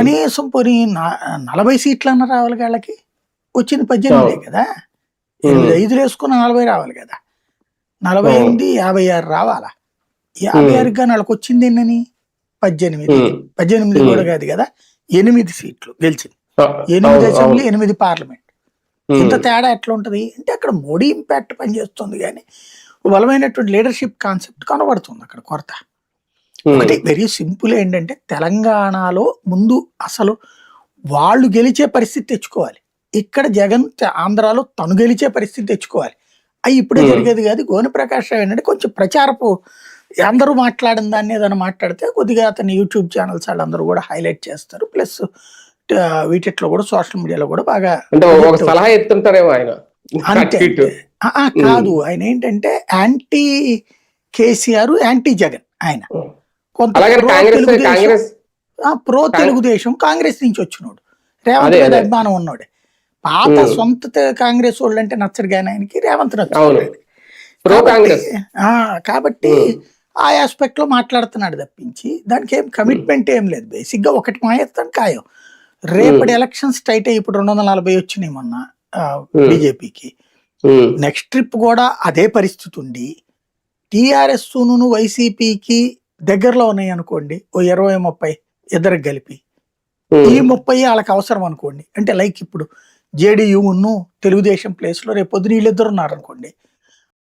కనీసం పోనీ 40 సీట్లన్నా రావాలి వాళ్ళకి. వచ్చింది 18 కదా. 8 వేసుకున్న 40 రావాలి కదా. 48, 56 రావాలా. 56 కానీ వాళ్ళకి వచ్చింది ఏంటని 18 కూడా కాదు కదా, 8 సీట్లు గెలిచింది. 8 అసెంబ్లీ, 8 పార్లమెంట్. ఇంత తేడా ఎట్లా ఉంటది అంటే అక్కడ మోడీ ఇంపాక్ట్ పనిచేస్తుంది, కానీ బలమైనటువంటి లీడర్షిప్ కాన్సెప్ట్ కనబడుతుంది అక్కడ కొరత. ఒకటి వెరీ సింపుల్ ఏంటంటే తెలంగాణలో ముందు అసలు వాళ్ళు గెలిచే పరిస్థితి తెచ్చుకోవాలి. ఇక్కడ జగన్ ఆంధ్రాలో తను గెలిచే పరిస్థితి తెచ్చుకోవాలి. అవి ఇప్పుడే జరిగేది కాదు. గోని ప్రకాష్ రావు ఏంటంటే కొంచెం ప్రచారపు అందరూ మాట్లాడిన దాన్ని ఏదైనా మాట్లాడితే కొద్దిగా అతని యూట్యూబ్ ఛానల్స్ వాళ్ళందరూ కూడా హైలైట్ చేస్తారు. ప్లస్ వీటిలో కూడా సోషల్ మీడియాలో కూడా బాగా సలహా ఎత్తుంటారేమో ఆయన. అంతే కాదు, ఆయన ఏంటంటే యాంటీ కేసీఆర్, యాంటీ జగన్. ఆయన కొంత ప్రో తెలుగుదేశం కాంగ్రెస్ నుంచి వచ్చినోడు, రేవంత్ రెడ్డి అభిమానం ఉన్నాడు. పాత సొంత కాంగ్రెస్ వాళ్ళు అంటే నచ్చడు కానీ ఆయనకి రేవంత్ నచ్చుతుంది కాబట్టి ఆ ఆస్పెక్ట్ లో మాట్లాడుతున్నాడు తప్పించి దానికి ఏం కమిట్మెంట్ ఏం లేదు. బేసిక్ గా ఒకటి మాయేస్తాను ఖాయం, రేపటి ఎలక్షన్స్ టైట్ అయ్యి ఇప్పుడు 240 వచ్చినాయి మొన్న బీజేపీకి. నెక్స్ట్ ట్రిప్ కూడా అదే పరిస్థితి ఉండి టీఆర్ఎస్ వైసీపీకి దగ్గరలో ఉన్నాయి అనుకోండి, ఓ 20-30 ఇద్దరికి కలిపి, ఈ 30 వాళ్ళకి అవసరం అనుకోండి. అంటే లైక్ ఇప్పుడు జేడీయూ తెలుగుదేశం ప్లేస్ లో రేపు పొద్దున వీళ్ళిద్దరు ఉన్నారు అనుకోండి,